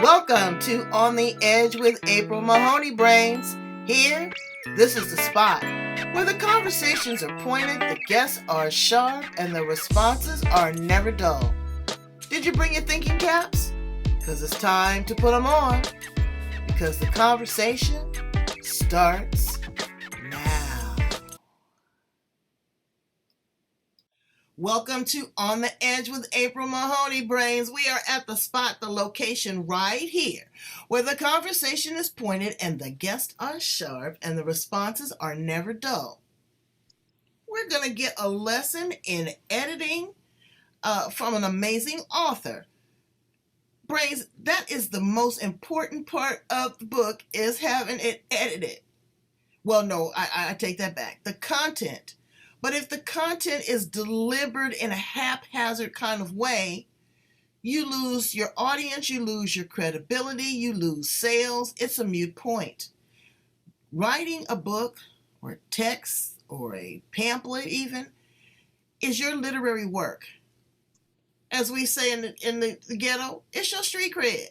Welcome to On the Edge with April Mahoney Brains. Here, this is the spot where the conversations are pointed, the guests are sharp, and the responses are never dull. Did you bring your thinking caps? Because it's time to put them on. Because the conversation starts now. Welcome to On the Edge with April Mahoney Brains. We are at the spot, the location right here, where the conversation is pointed and the guests are sharp and the responses are never dull. We're going to get a lesson in editing from an amazing author. Brains, that is the most important part of the book, is having it edited. Well, no, I take that back. The content. But if the content is delivered in a haphazard kind of way, you lose your audience, you lose your credibility, you lose sales. It's a moot point. Writing a book or text or a pamphlet even is your literary work. As we say in the ghetto, it's your street cred.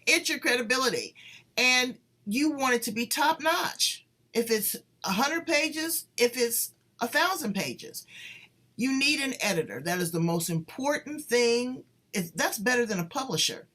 It's your credibility. And you want it to be top notch. If it's 100 pages, if it's 1,000 pages, you need an editor. That is the most important thing. That's better than a publisher.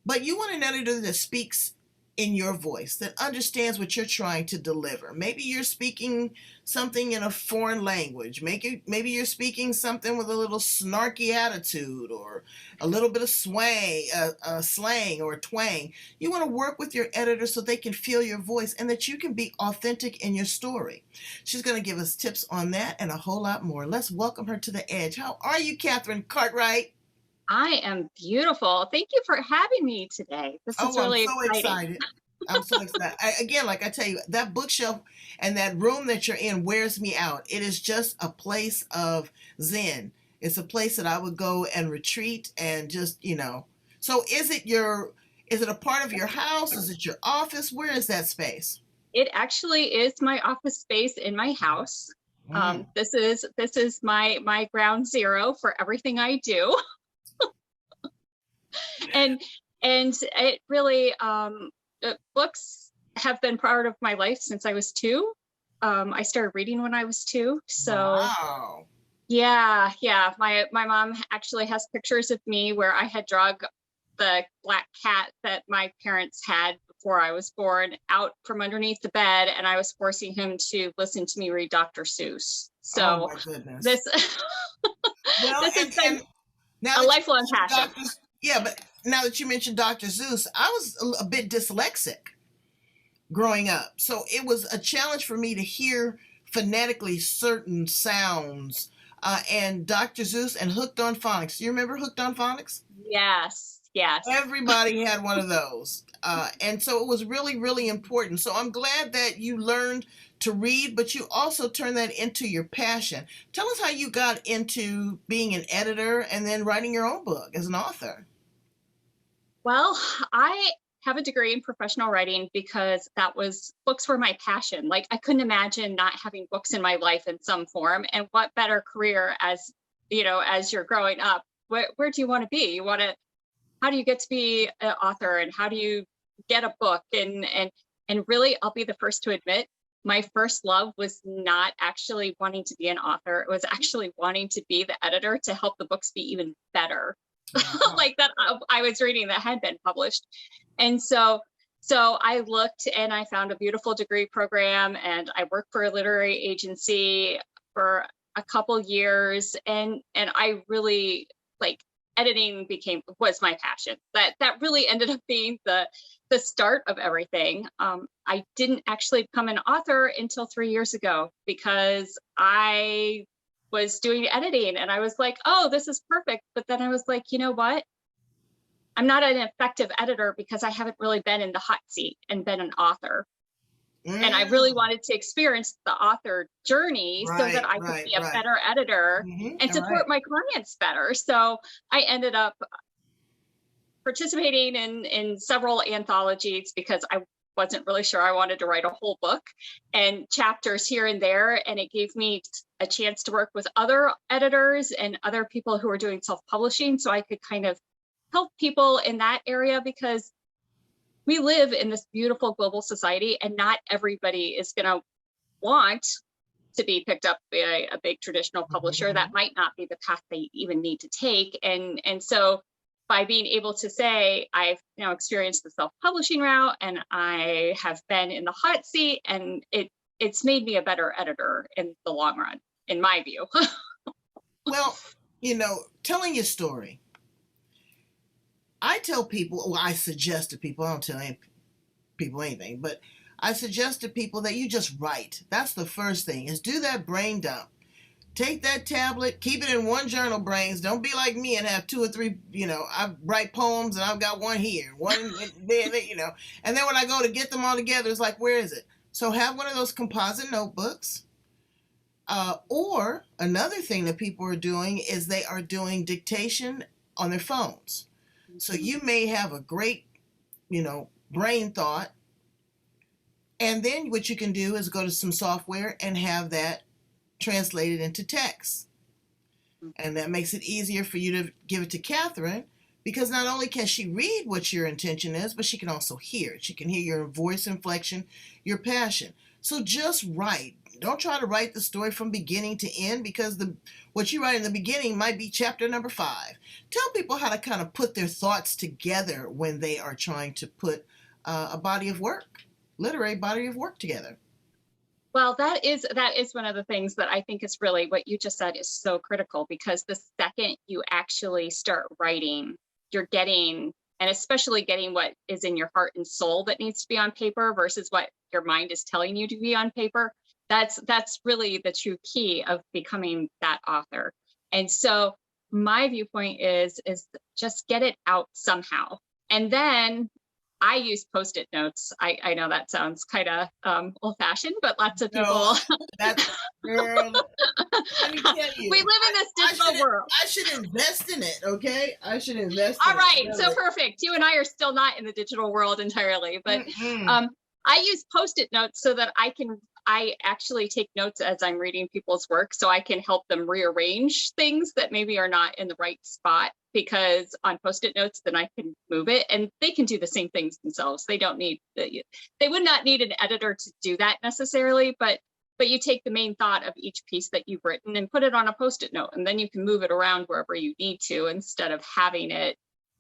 But you want an editor that speaks in your voice, that understands what you're trying to deliver. Maybe you're speaking something in a foreign language. Maybe you're speaking something with a little snarky attitude or a little bit of slang or a twang. You want to work with your editor so they can feel your voice and that you can be authentic in your story. She's going to give us tips on that and a whole lot more. Let's welcome her to the edge. How are you, Kathryn Cartwright? I am beautiful. Thank you for having me today. This is really excited. I'm so excited. Again, like I tell you, that bookshelf and that room that you're in wears me out. It is just a place of zen. It's a place that I would go and retreat and just, So is it a part of your house? Is it your office? Where is that space? It actually is my office space in my house. This is my ground zero for everything I do. and it really books have been part of my life since I was 2. I started reading when I was 2. So wow. Yeah. My mom actually has pictures of me where I had drug the black cat that my parents had before I was born out from underneath the bed, and I was forcing him to listen to me read Dr. Seuss. So oh my goodness. This has been a lifelong passion. Yeah, but now that you mentioned Dr. Seuss, I was a bit dyslexic growing up. So it was a challenge for me to hear phonetically certain sounds. And Dr. Seuss and Hooked on Phonics. Do you remember Hooked on Phonics? Yes. Everybody had one of those. And so it was really, really important. So I'm glad that you learned to read, but you also turned that into your passion. Tell us how you got into being an editor and then writing your own book as an author. Well, I have a degree in professional writing because books were my passion. Like, I couldn't imagine not having books in my life in some form. And what better career as you're growing up, where do you want to be? How do you get to be an author, and how do you get a book? And really, I'll be the first to admit, my first love was not actually wanting to be an author. It was actually wanting to be the editor to help the books be even better. Like that I was reading that had been published. And so I looked and I found a beautiful degree program, and I worked for a literary agency for a couple years, and I really editing was my passion. That really ended up being the start of everything. I didn't actually become an author until 3 years ago, because I was doing editing and I was like, oh, this is perfect. But then I was like, you know what? I'm not an effective editor because I haven't really been in the hot seat and been an author. And I really wanted to experience the author journey so that I could be a better editor and support my clients better. So I ended up participating in several anthologies because I wasn't really sure I wanted to write a whole book, and chapters here and there. And it gave me a chance to work with other editors and other people who were doing self-publishing, so I could kind of help people in that area, because we live in this beautiful global society, and not everybody is going to want to be picked up by a big traditional publisher. That might not be the path they even need to take. And so by being able to say, I've now experienced the self-publishing route, and I have been in the hot seat, and it's made me a better editor in the long run, in my view. Well, telling your story, I tell people, well, I suggest to people, I don't tell people anything, but I suggest to people that you just write. That's the first thing, is do that brain dump. Take that tablet, keep it in one journal, brains. Don't be like me and have two or three, I write poems and I've got one here, one there, and then when I go to get them all together, it's like, where is it? So have one of those composite notebooks. Or another thing that people are doing is they are doing dictation on their phones. So you may have a great, brain thought, and then what you can do is go to some software and have that translated into text. And that makes it easier for you to give it to Kathryn, because not only can she read what your intention is, but she can also hear it. She can hear your voice inflection, your passion. So just write. Don't try to write the story from beginning to end, because what you write in the beginning might be chapter number 5. Tell people how to kind of put their thoughts together when they are trying to put a body of work, literary body of work together. Well, that is one of the things that I think is really what you just said is so critical, because the second you actually start writing, you're getting, and especially getting what is in your heart and soul that needs to be on paper versus what your mind is telling you to be on paper. That's really the true key of becoming that author. And so my viewpoint is just get it out somehow. And then I use Post-it notes. I know that sounds kind of old-fashioned, but lots of people. No, that's, girl, let me tell you. We live in this digital world. I should invest in it, okay? I should invest All in right, it. so perfect. You and I are still not in the digital world entirely, but I use Post-it notes so that I actually take notes as I'm reading people's work, so I can help them rearrange things that maybe are not in the right spot, because on Post-it notes, then I can move it, and they can do the same things themselves. They would not need an editor to do that necessarily, but you take the main thought of each piece that you've written and put it on a Post-it note, and then you can move it around wherever you need to, instead of having it.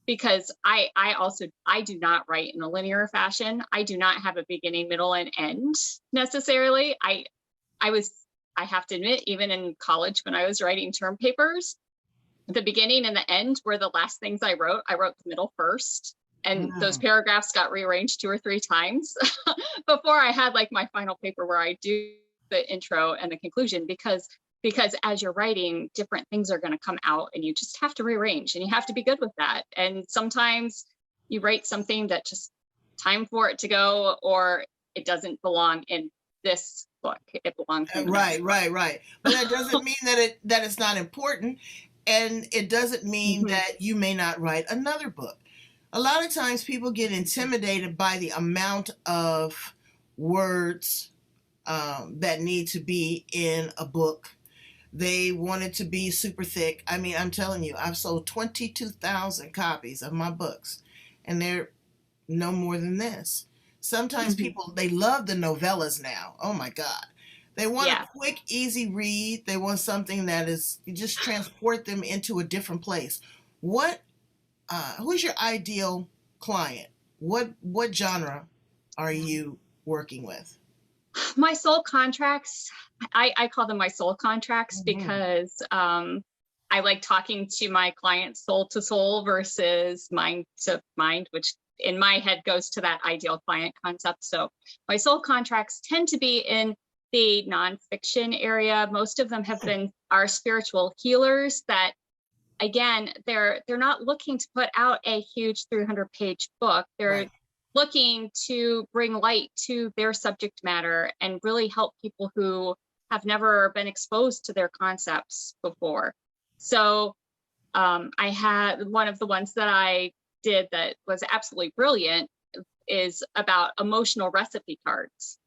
Because I do not write in a linear fashion. I do not have a beginning, middle, and end necessarily. I have to admit, even in college when I was writing term papers, the beginning and the end were the last things I wrote. I wrote the middle first, and those paragraphs got rearranged 2 or 3 times before I had like my final paper where I do the intro and the conclusion, because as you're writing, different things are going to come out, and you just have to rearrange, and you have to be good with that. And sometimes you write something that just time for it to go, or it doesn't belong in this book. It belongs in right. But that doesn't mean that it's not important, and it doesn't mean that you may not write another book. A lot of times people get intimidated by the amount of words that need to be in a book. They want it to be super thick. I mean, I'm telling you, I've sold 22,000 copies of my books, and they're no more than this. Sometimes people, they love the novellas now. Oh my God. They want a quick, easy read. They want something that is, you just transport them into a different place. Who's your ideal client? What genre are you working with? My soul contracts, I call them my soul contracts, because I like talking to my clients soul to soul versus mind to mind, which in my head goes to that ideal client concept. So my soul contracts tend to be in the nonfiction area. Most of them are spiritual healers that, again, they're not looking to put out a huge 300-page book. They're looking to bring light to their subject matter and really help people who have never been exposed to their concepts before. So I had one of the ones that I did that was absolutely brilliant is about emotional recipe cards.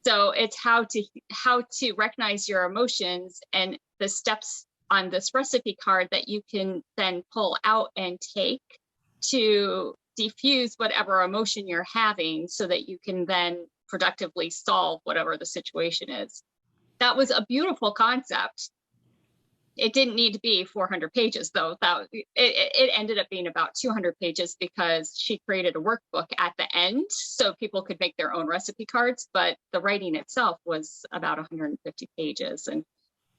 So it's how to recognize your emotions and the steps on this recipe card that you can then pull out and take to diffuse whatever emotion you're having so that you can then productively solve whatever the situation is. That was a beautiful concept. It didn't need to be 400 pages, though. It ended up being about 200 pages because she created a workbook at the end so people could make their own recipe cards. But the writing itself was about 150 pages,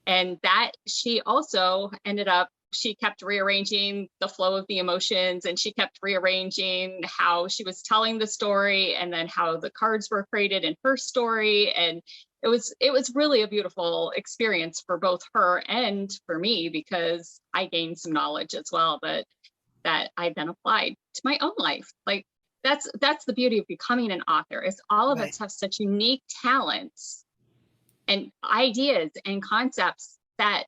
and that she also ended up. She kept rearranging the flow of the emotions, and she kept rearranging how she was telling the story, and then how the cards were created in her story, and it was really a beautiful experience for both her and for me, because I gained some knowledge as well that I then applied to my own life. Like that's the beauty of becoming an author, is all of us have such unique talents and ideas and concepts that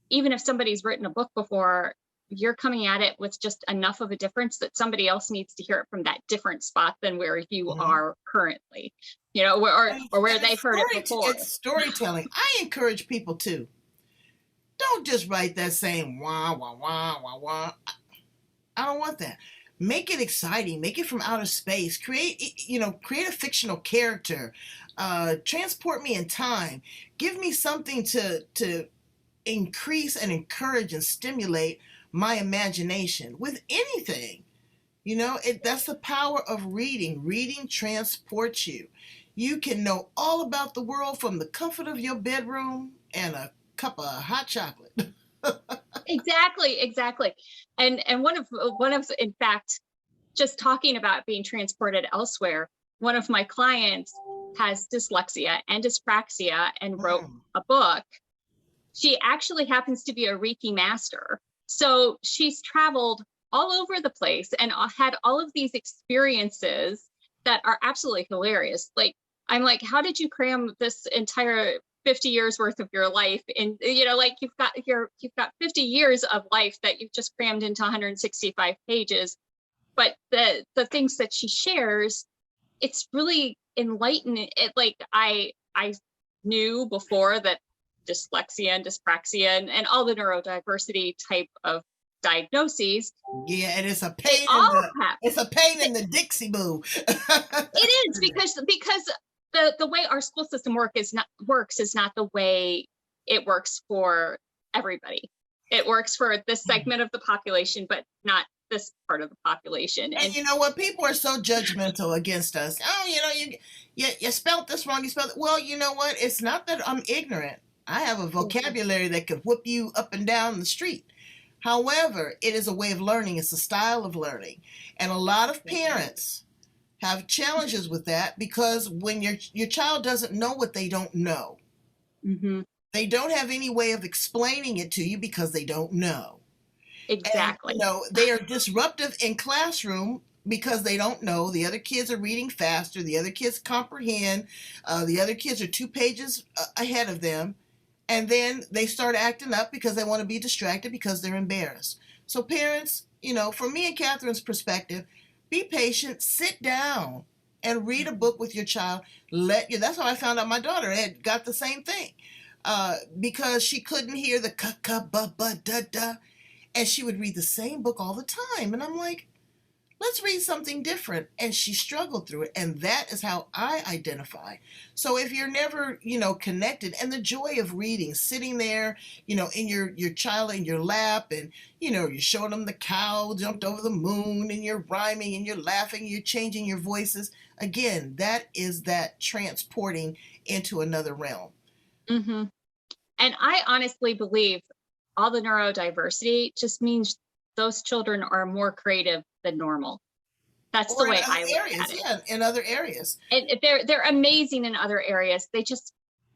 even if somebody's written a book before, you're coming at it with just enough of a difference that somebody else needs to hear it from that different spot than where you are currently, or where they've heard it before. It's storytelling. I encourage people to don't just write that same wah, wah, wah, wah, wah. I don't want that. Make it exciting. Make it from outer space. Create a fictional character. Transport me in time. Give me something to increase and encourage and stimulate my imagination with anything. That's the power of reading. Reading transports you. You can know all about the world from the comfort of your bedroom and a cup of hot chocolate. Exactly. And one of in fact, just talking about being transported elsewhere, one of my clients has dyslexia and dyspraxia and wrote a book. She actually happens to be a Reiki master. So she's traveled all over the place and had all of these experiences that are absolutely hilarious. Like, I'm like, how did you cram this entire 50 years worth of your life in, like you've got 50 years of life that you've just crammed into 165 pages. But the things that she shares, it's really enlightening. Like I knew before that dyslexia and dyspraxia and all the neurodiversity type of diagnoses. Yeah, and it's a pain in the Dixie boo. It is because the way our school system works is not the way it works for everybody. It works for this segment of the population, but not this part of the population. And you know what? People are so judgmental against us. Oh, you spelled this wrong. You spelled it. Well, you know what? It's not that I'm ignorant. I have a vocabulary that could whoop you up and down the street. However, it is a way of learning. It's a style of learning. And a lot of parents have challenges with that because when your child doesn't know what they don't know, they don't have any way of explaining it to you because they don't know. Exactly. And, they are disruptive in classroom because they don't know. The other kids are reading faster. The other kids comprehend. The other kids are 2 pages ahead of them. And then they start acting up because they want to be distracted because they're embarrassed. So parents, from me and Kathryn's perspective, be patient, sit down and read a book with your child. That's how I found out my daughter had got the same thing. Because she couldn't hear the ka-ka-ba-ba-da-da. And she would read the same book all the time. And I'm like, let's read something different. And she struggled through it. And that is how I identify. So if you're never, connected, and the joy of reading, sitting there, in your child in your lap, and, you're showing them the cow jumped over the moon, and you're rhyming and you're laughing, you're changing your voices. Again, that is that transporting into another realm. Mm-hmm. And I honestly believe all the neurodiversity just means those children are more creative than normal. That's the way I look at it. Yeah, in other areas. And they're amazing in other areas. They just,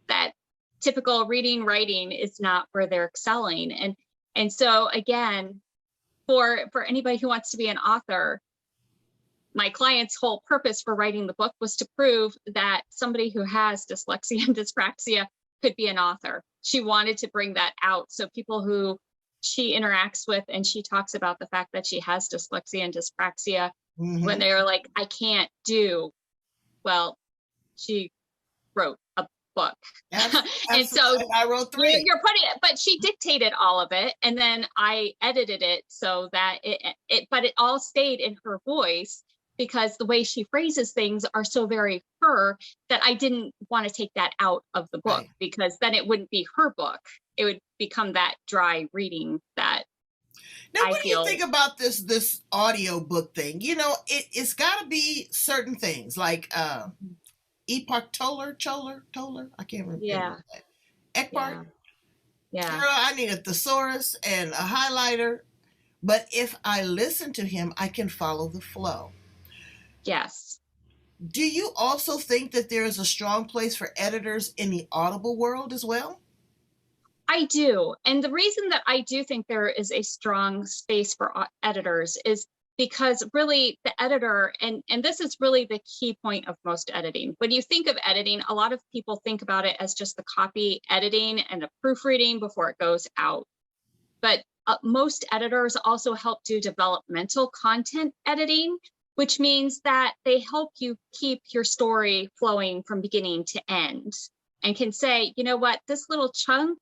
that typical reading, writing is not where they're excelling. And so again, for anybody who wants to be an author, my client's whole purpose for writing the book was to prove that somebody who has dyslexia and dyspraxia could be an author. She wanted to bring that out. So people who she interacts with, and she talks about the fact that she has dyslexia and dyspraxia, when they're like, I can't do, well, she wrote a book. And so Absolutely. I wrote 3. you're putting it, but she dictated all of it, and then I edited it so that but it all stayed in her voice, because the way she phrases things are so very her, that I didn't want to take that out of the book, Right. because then it wouldn't be her book. It would become that dry reading that Now, I what do you feel. think about this audio book thing? You know, it's got to be certain things like Epoch Toller. I can't remember Yeah, that. Ekpart. yeah, yeah, Girl, I need a thesaurus and a highlighter. But if I listen to him, I can follow the flow. yes. Do you also think that there is a strong place for editors in the Audible world as well? I do. And the reason that I do think there is a strong space for editors is because really the editor, and this is really the key point of most editing. When you think of editing, a lot of people think about it as just the copy editing and the proofreading before it goes out. But most editors also help do developmental content editing, which means that they help you keep your story flowing from beginning to end, and can say, you know what, this little chunk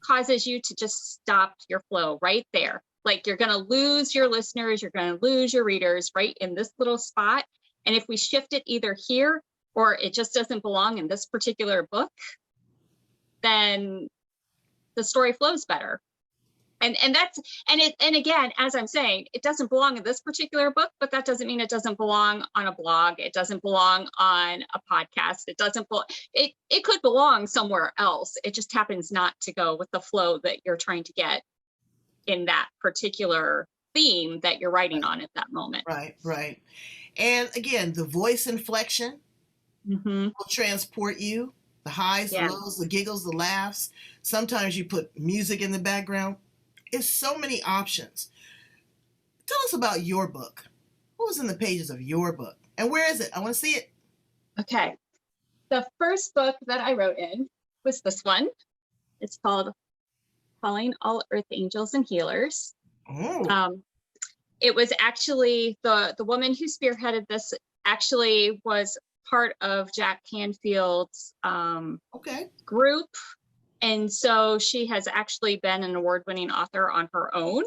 causes you to just stop your flow right there. Like, you're going to lose your listeners, you're going to lose your readers right in this little spot. And if we shift it either here, or it just doesn't belong in this particular book, then the story flows better. And that's, and again, as I'm saying, it doesn't belong in this particular book, but that doesn't mean it doesn't belong on a blog. It doesn't belong on a podcast. It doesn't it could belong somewhere else. It just happens not to go with the flow that you're trying to get in that particular theme that you're writing on at that moment. Right. And again, the voice inflection Mm-hmm. will transport you. The highs, the Yeah. lows, the giggles, the laughs. Sometimes you put music in the background. It's so many options. Tell us about your book. What was in the pages of your book? And where is it? I want to see it. Okay. The first book that I wrote in was this one. It's called Calling All Earth Angels and Healers. Oh. It was actually the woman who spearheaded this actually was part of Jack Canfield's Okay. group. And so she has actually been an award-winning author on her own.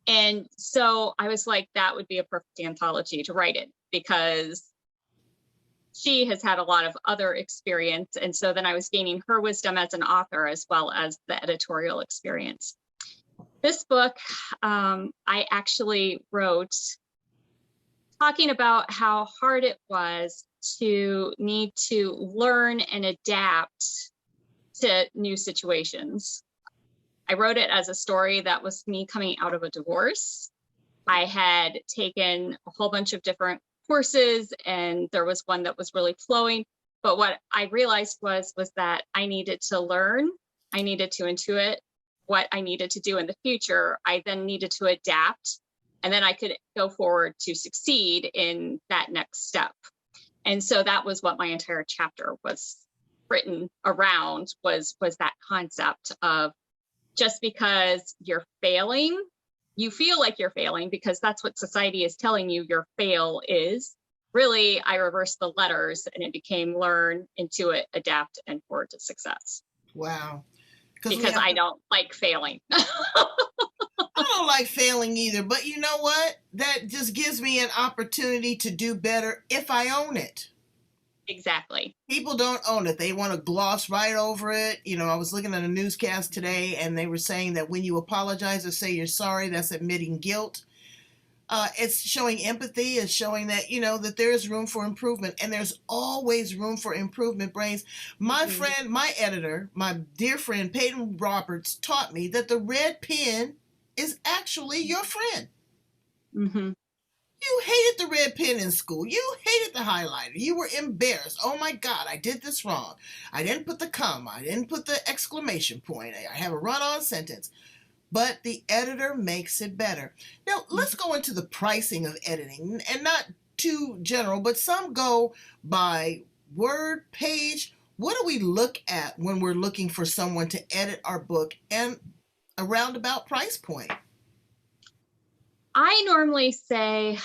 And so I was like, that would be a perfect anthology to write it, because she has had a lot of other experience. And so then I was gaining her wisdom as an author as well as the editorial experience. This book, I actually wrote talking about how hard it was to need to learn and adapt to new situations. I wrote it as a story that was me coming out of a divorce. I had taken a whole bunch of different courses, and there was one that was really flowing. But what I realized was that I needed to learn, I needed to intuit what I needed to do in the future. I then needed to adapt, and then I could go forward to succeed in that next step. And so that was what my entire chapter was written around, was that concept of, just because you're failing, you feel like you're failing because that's what society is telling you your fail is. Really, I reversed the letters and it became learn, intuit, adapt, and forward to success. Wow. Because I don't like failing. I don't like failing either, but you know what? That just gives me an opportunity to do better if I own it. Exactly. People don't own it. They want to gloss right over it. You know, I was looking at a newscast today and they were saying that when you apologize or say you're sorry, that's admitting guilt. It's showing empathy. It's showing that, you know, that there is room for improvement, and there's always room for improvement, Brains. My friend, my editor, my dear friend, Peyton Roberts, taught me that the red pen is actually your friend. Mm-hmm. You hated the red pen in school. You hated the highlighter. You were embarrassed. Oh my God, I did this wrong. I didn't put the comma. I didn't put the exclamation point. I have a run-on sentence. But the editor makes it better. Now, let's go into the pricing of editing, and not too general, but some go by word, page. What do we look at when we're looking for someone to edit our book, and a roundabout price point? I normally say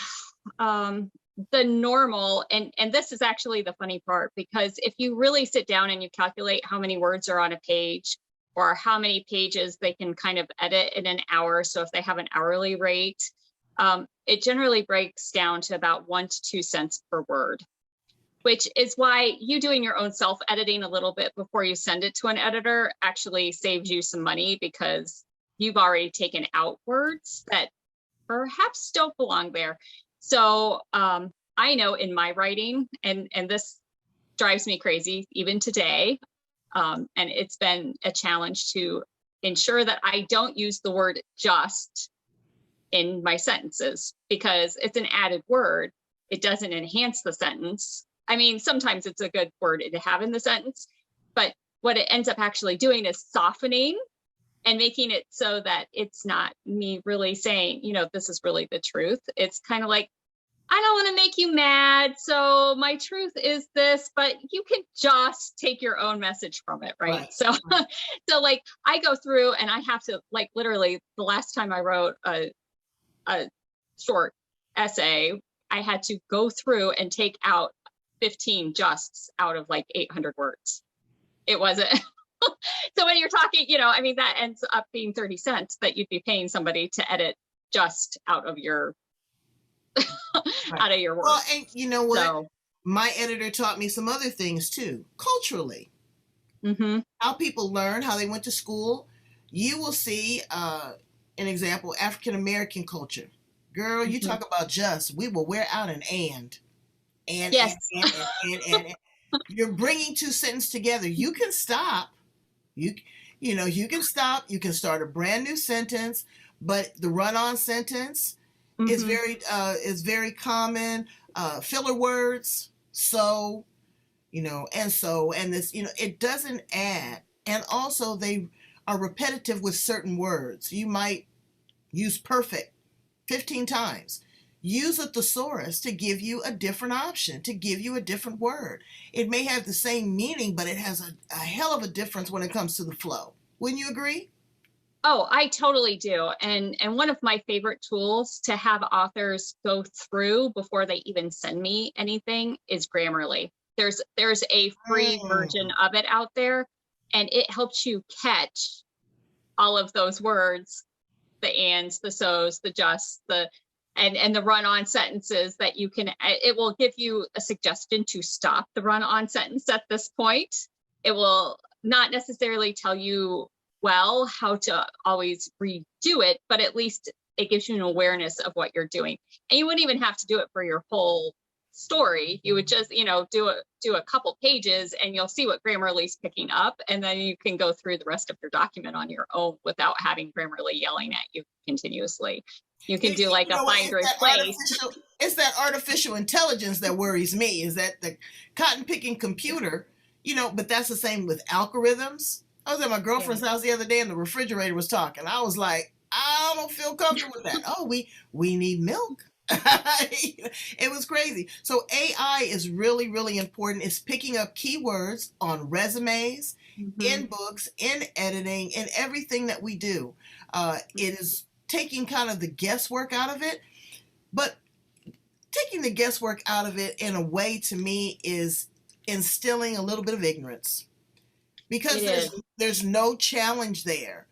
the normal, and this is actually the funny part, because if you really sit down and you calculate how many words are on a page or how many pages they can kind of edit in an hour, so if they have an hourly rate, it generally breaks down to about 1 to 2 cents per word, which is why you doing your own self-editing a little bit before you send it to an editor actually saves you some money, because you've already taken out words that perhaps don't belong there. So I know in my writing, and this drives me crazy even today, and it's been a challenge to ensure that I don't use the word just in my sentences, because it's an added word. It doesn't enhance the sentence. I mean, sometimes it's a good word to have in the sentence, but what it ends up actually doing is softening and making it so that it's not me really saying, this is really the truth. It's kind of like, I don't want to make you mad, so my truth is this, but you can just take your own message from it, right? So, so like I go through and I have to, like, literally the last time I wrote a short essay, I had to go through and take out 15 justs out of like 800 words. It wasn't. So when you're talking, I mean, that ends up being 30 cents that you'd be paying somebody to edit just out of your out of your work. Well, and you know what? So, my editor taught me some other things too, culturally. How people learn, how they went to school. You will see an example, African American culture. Girl, you talk about just, we will wear out an and. Yes. And. You're bringing two sentences together. You can stop. You can stop. You can start a brand new sentence, but the run-on sentence is very common. Filler words, so, and this, it doesn't add. And also they are repetitive with certain words. You might use perfect 15 times. Use a thesaurus to give you a different option, to give you a different word. It may have the same meaning, but it has a hell of a difference when it comes to the flow. Wouldn't you agree? Oh, I totally do. And one of my favorite tools to have authors go through before they even send me anything is Grammarly. There's a free version of it out there, and it helps you catch all of those words, the ands, the so's, the justs, and the run-on sentences that you can, it will give you a suggestion to stop the run-on sentence at this point. It will not necessarily tell you how to always redo it, but at least it gives you an awareness of what you're doing. And you wouldn't even have to do it for your whole story. You would just, do a couple pages and you'll see what Grammarly's picking up. And then you can go through the rest of your document on your own without having Grammarly yelling at you continuously. You can do like a find replace. It's that artificial intelligence that worries me, is that the cotton picking computer, but that's the same with algorithms. I was at my girlfriend's house the other day and the refrigerator was talking. I was like, I don't feel comfortable with that. Oh, we need milk. It was crazy. So AI is really, really important. It's picking up keywords on resumes, in books, in editing, in everything that we do. It is taking kind of the guesswork out of it, but taking the guesswork out of it in a way, to me, is instilling a little bit of ignorance, because there's no challenge there.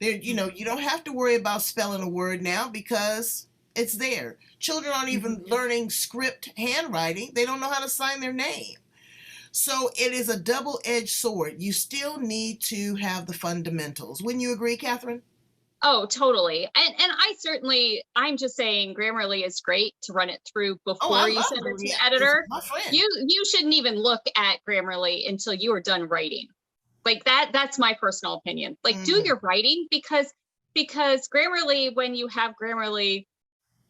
You don't have to worry about spelling a word now because it's there. Children aren't even learning script handwriting. They don't know how to sign their name. So it is a double-edged sword. You still need to have the fundamentals. Wouldn't you agree, Kathryn? Oh, totally. And I'm just saying Grammarly is great to run it through before you send it to the editor. You shouldn't even look at Grammarly until you are done writing. Like that's my personal opinion. Like do your writing, because Grammarly, when you have Grammarly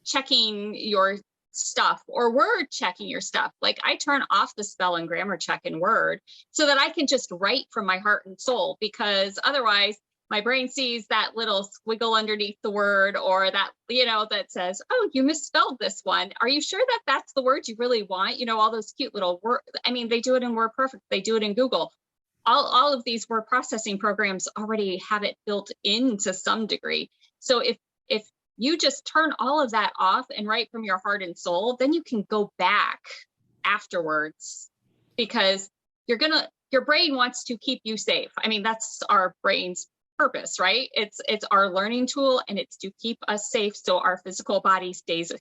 checking your stuff or Word checking your stuff, like I turn off the spell and grammar check in Word so that I can just write from my heart and soul, because otherwise my brain sees that little squiggle underneath the word, or that, that says, oh, you misspelled this one. Are you sure that that's the word you really want? All those cute little words. I mean, they do it in WordPerfect. They do it in Google. All of these word processing programs already have it built into some degree. So if you just turn all of that off and write from your heart and soul, then you can go back afterwards, because your brain wants to keep you safe. I mean, that's our brain's purpose, right? It's our learning tool, and it's to keep us safe so our physical body stays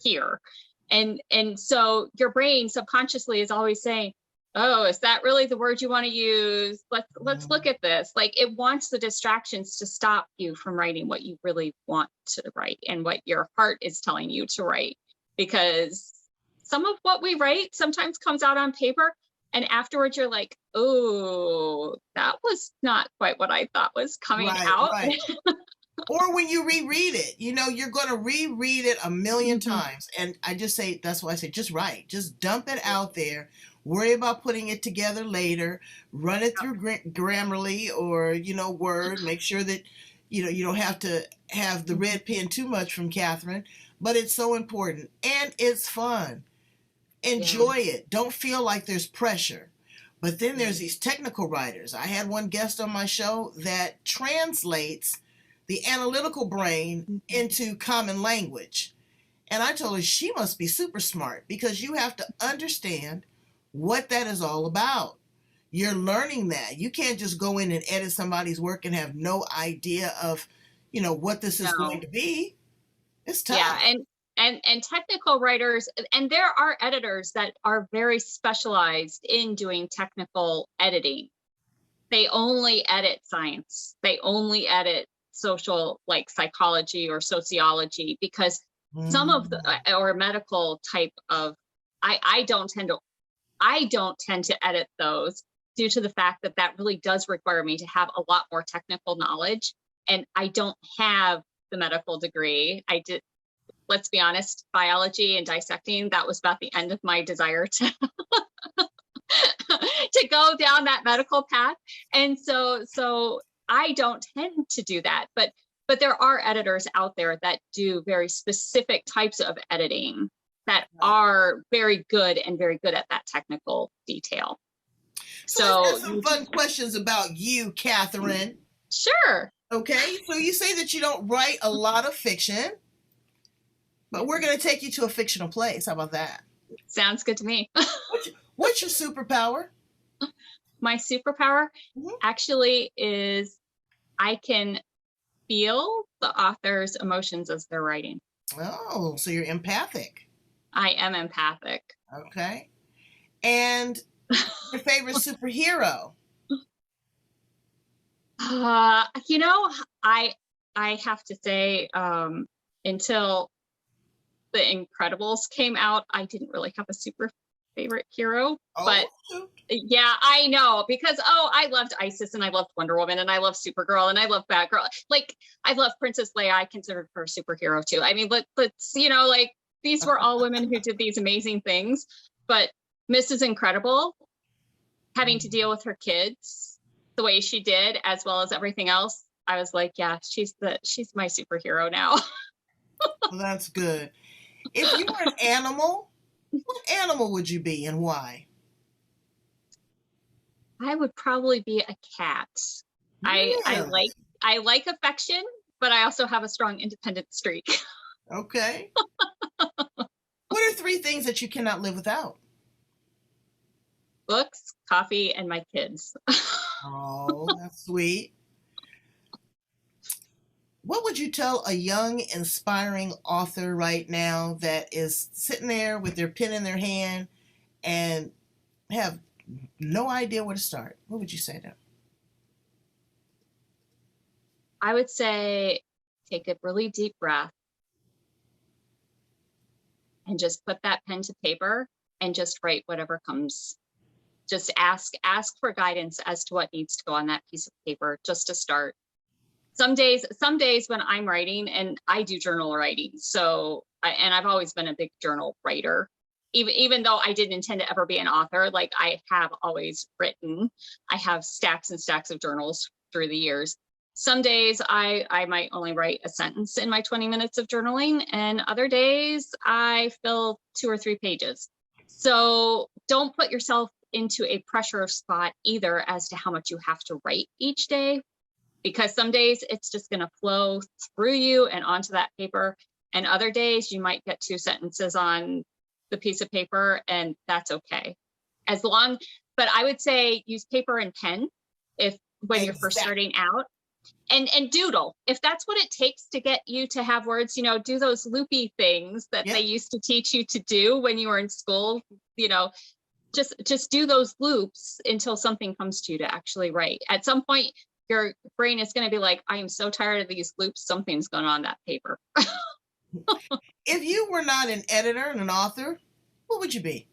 here. And so your brain subconsciously is always saying, oh, is that really the word you want to use? Let's look at this. Like, it wants the distractions to stop you from writing what you really want to write and what your heart is telling you to write. Because some of what we write sometimes comes out on paper, and afterwards you're like, oh, that was not quite what I thought was coming out. Right. Or when you reread it, you're going to reread it a million times. And I just say, that's why I say, just write, just dump it out there. Worry about putting it together later. Run it through Grammarly or, Word. Make sure that, you don't have to have the red pen too much from Kathryn. But it's so important. And it's fun. Enjoy it. Don't feel like there's pressure. But then there's these technical writers. I had one guest on my show that translates the analytical brain into common language. And I told her she must be super smart, because you have to understand what that is all about. You're learning that. You can't just go in and edit somebody's work and have no idea of, what this is going to be. It's tough. Yeah, and technical writers, and there are editors that are very specialized in doing technical editing. They only edit science. They only edit social, like psychology or sociology, because some of the or medical type of I don't tend to edit those, due to the fact that really does require me to have a lot more technical knowledge, and I don't have the medical degree. I did, let's be honest, biology and dissecting, that was about the end of my desire to to go down that medical path. And so I don't tend to do that, but there are editors out there that do very specific types of editing that are very good and very good at that technical detail. So let's get some fun questions about you, Kathryn. Sure. Okay, so you say that you don't write a lot of fiction, but we're going to take you to a fictional place. How about that? Sounds good to me. What's your superpower? My superpower actually is I can feel the author's emotions as they're writing. Oh, so you're empathic. I am empathic. Okay. And your favorite superhero? I have to say, until The Incredibles came out, I didn't really have a super favorite hero. But yeah, I know, because I loved Isis, and I loved Wonder Woman, and I loved Supergirl, and I loved Batgirl. Like, I love Princess Leia. I considered her a superhero too. I mean, let's like, these were all women who did these amazing things. But Mrs. Incredible, having to deal with her kids the way she did, as well as everything else, I was like, yeah, she's my superhero now. Well, that's good. If you were an animal, what animal would you be, and why? I would probably be a cat. Really? I like affection, but I also have a strong independent streak. Okay. What are 3 things that you cannot live without? Books, coffee, and my kids. Oh, that's sweet. What would you tell a young, inspiring author right now that is sitting there with their pen in their hand and have no idea where to start? What would you say to them? I would say take a really deep breath and just put that pen to paper and just write whatever comes. Just ask for guidance as to what needs to go on that piece of paper, just to start. Some days when I'm writing, and I do journal writing, and I've always been a big journal writer, even though I didn't intend to ever be an author. Like, I have always written. I have stacks and stacks of journals through the years. Some days I might only write a sentence in my 20 minutes of journaling, and other days I fill 2 or 3 pages. So don't put yourself into a pressure spot either as to how much you have to write each day, because some days it's just going to flow through you and onto that paper. And other days you might get 2 sentences on the piece of paper, and that's okay. But I would say use paper and pen when you're first starting out, and doodle. If that's what it takes to get you to have words, do those loopy things that they used to teach you to do when you were in school, just do those loops until something comes to you to actually write. At some point, your brain is going to be like, I am so tired of these loops. Something's going on that paper. If you were not an editor and an author, what would you be?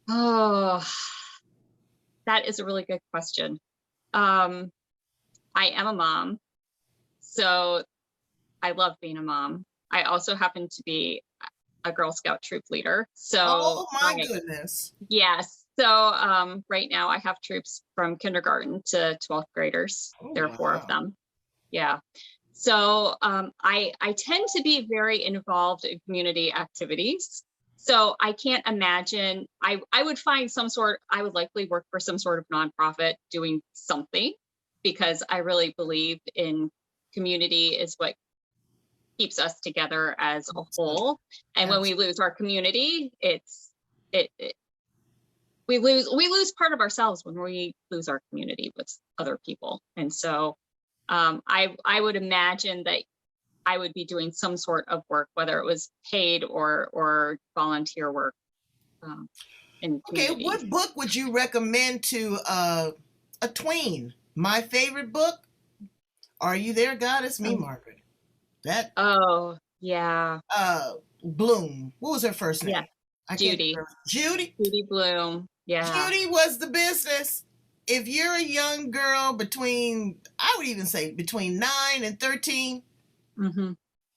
Oh, that is a really good question. I am a mom, so I love being a mom. I also happen to be a Girl Scout troop leader. So, oh my goodness. Yes. So right now I have troops from kindergarten to 12th graders. There are 4 of them. Yeah. So I tend to be very involved in community activities. So I can't imagine, I would likely work for some sort of nonprofit doing something, because I really believe in community is what keeps us together as a whole. And when we lose our community, we lose part of ourselves when we lose our community with other people. And so I would imagine that I would be doing some sort of work, whether it was paid or volunteer work. Okay, what book would you recommend to a tween? My favorite book, Are You There, God? It's Me, Margaret. That. Oh, yeah. Bloom. What was her first name? Yeah. Judy. Judy Bloom. Yeah. Judy was the business. If you're a young girl I would even say between 9 and 13,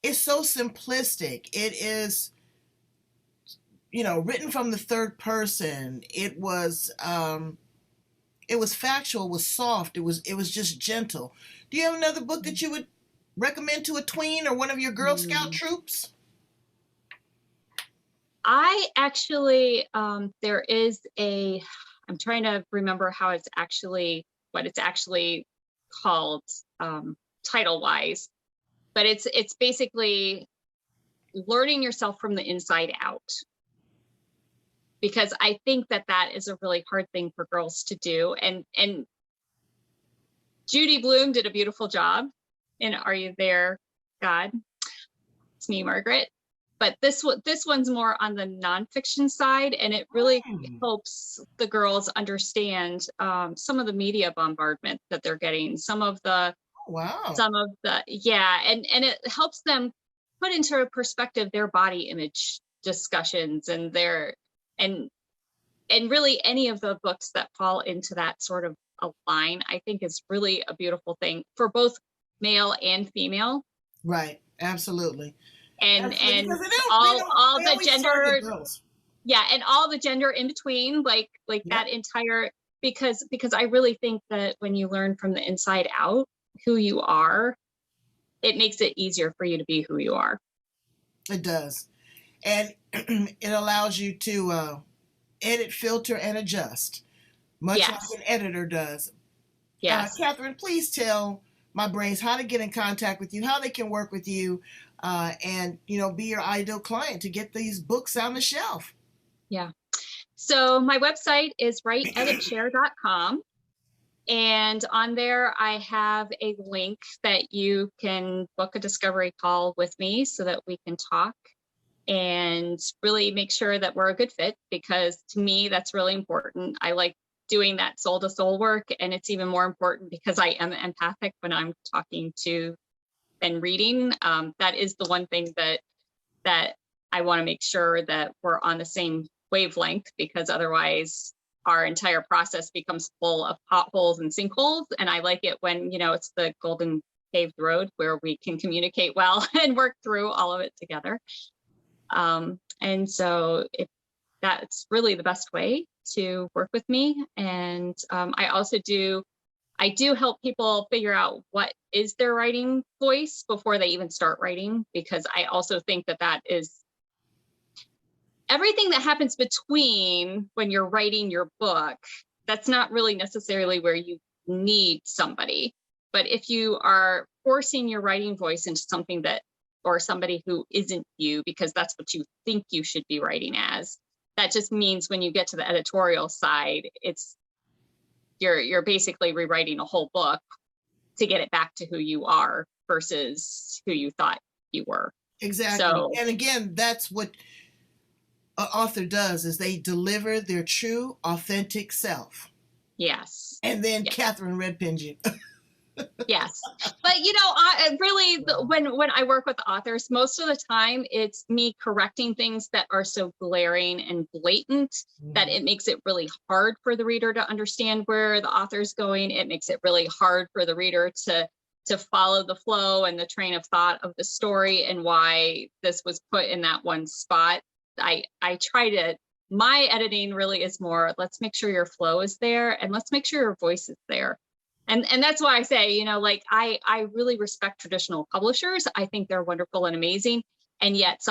it's so simplistic. It is, written from the third person. It was factual, it was soft, it was just gentle. Do you have another book that you would recommend to a tween or one of your Girl Scout troops? I actually, I'm trying to remember what it's actually called title wise, but it's basically learning yourself from the inside out. Because I think that is a really hard thing for girls to do. And Judy Bloom did a beautiful job in Are You There, God? It's Me, Margaret. But this one's more on the nonfiction side, and it really helps the girls understand some of the media bombardment that they're getting, and it helps them put into perspective their body image discussions and really any of the books that fall into that sort of a line, I think is really a beautiful thing for both male and female. Right. Absolutely. And all the gender, and all the gender in between, like that entire, because I really think that when you learn from the inside out who you are, it makes it easier for you to be who you are. It does. And it allows you to edit, filter, and adjust, much like an editor does. Yes. Kathryn, please tell my brains how to get in contact with you, how they can work with you, and be your ideal client to get these books on the shelf. Yeah. So my website is writeeditshare.com. And on there, I have a link that you can book a discovery call with me so that we can talk and really make sure that we're a good fit, because to me, that's really important. I like doing that soul to soul work. And it's even more important because I am empathic when I'm talking to and reading. That is the one thing that I want to make sure that we're on the same wavelength, because otherwise our entire process becomes full of potholes and sinkholes. And I like it when, it's the golden paved road where we can communicate well and work through all of it together. And so that's really the best way to work with me. And I do help people figure out what is their writing voice before they even start writing, because I also think that is everything that happens between when you're writing your book. That's not really necessarily where you need somebody. But if you are forcing your writing voice into something that, or somebody who isn't you, because that's what you think you should be writing as, that just means when you get to the editorial side, it's you're basically rewriting a whole book to get it back to who you are versus who you thought you were. Exactly. So, and again, that's what an author does, is they deliver their true, authentic self. yes. And then Yes. Kathryn red pins you. Yes. But you know, I really, when I work with authors, most of the time it's me correcting things that are so glaring and blatant that it makes it really hard for the reader to understand where the author's going. It makes it really hard for the reader to follow the flow and the train of thought of the story and why this was put in that one spot. I try to, my editing really is more, let's make sure your flow is there and let's make sure your voice is there. And that's why I say, you know, like I really respect traditional publishers. I think they're wonderful and amazing. And yet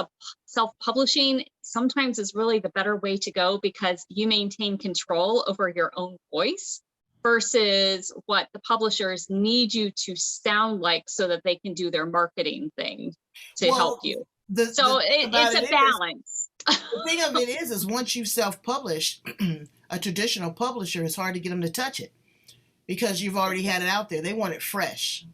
self-publishing sometimes is really the better way to go, because you maintain control over your own voice versus what the publishers need you to sound like so that they can do their marketing thing to help you. It's a balance. The thing of it is once you self-publish, a traditional publisher, it's hard to get them to touch it, because you've already had it out there. They want it fresh.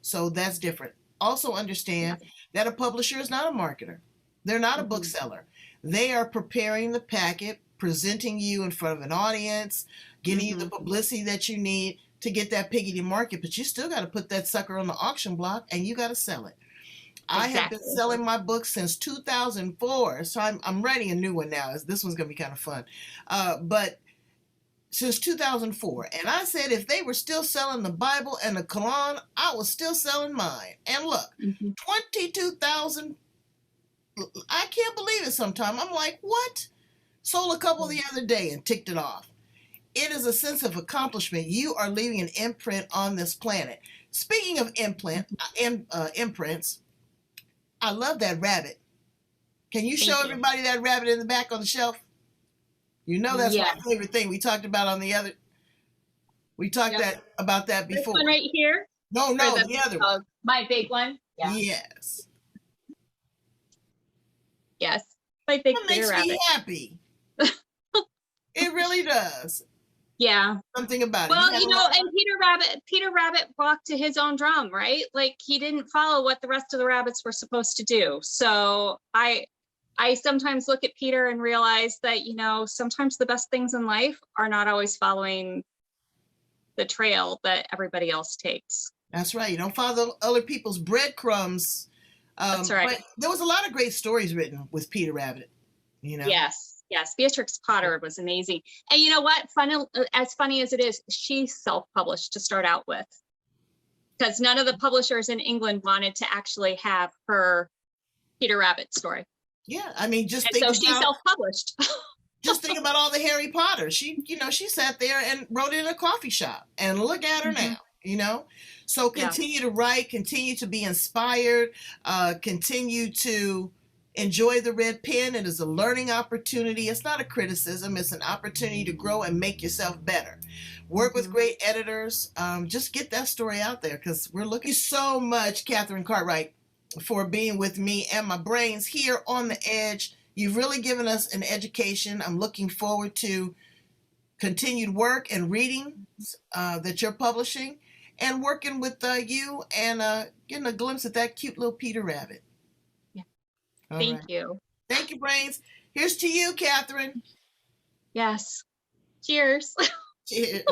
So that's different. Also understand that a publisher is not a marketer. They're not a bookseller. They are preparing the packet, presenting you in front of an audience, getting you the publicity that you need to get that piggy to market, but you still got to put that sucker on the auction block and you got to sell it. Exactly. I have been selling my books since 2004, so I'm writing a new one now. This one's going to be kind of fun. But since 2004. And I said if they were still selling the Bible and the Quran, I was still selling mine. And look, 22,000, I can't believe it sometimes. I'm like, what? Sold a couple the other day and ticked it off. It is a sense of accomplishment. You are leaving an imprint on this planet. Speaking of imprints, I love that rabbit. Can you show everybody that rabbit in the back on the shelf? You know that's my favorite thing. We talked about about that before. This one right here? No, the other one. My big one? Yeah. Yes. Yes. My big That makes me happy. It really does. Yeah. Something about it. Well, and Peter Rabbit walked to his own drum, right? Like he didn't follow what the rest of the rabbits were supposed to do. So I sometimes look at Peter and realize that, sometimes the best things in life are not always following the trail that everybody else takes. That's right. You don't follow other people's breadcrumbs. That's right. But there was a lot of great stories written with Peter Rabbit, Yes. Beatrix Potter was amazing. And you know what? As funny as it is, she self-published to start out with, because none of the publishers in England wanted to actually have her Peter Rabbit story. Yeah, I mean, she self-published. Just think about all the Harry Potter. She sat there and wrote it in a coffee shop, and look at her now. So continue to write, continue to be inspired, continue to enjoy the red pen. It is a learning opportunity. It's not a criticism. It's an opportunity to grow and make yourself better. Work with great editors. Just get that story out there, because we're looking so much, Kathryn Cartwright, for being with me and my brains here on the edge. You've really given us an education. I'm looking forward to continued work and reading that you're publishing, and working with you and getting a glimpse at that cute little Peter Rabbit. Yeah. Thank you. Thank you, brains. Here's to you, Kathryn. Yes. Cheers. Cheers.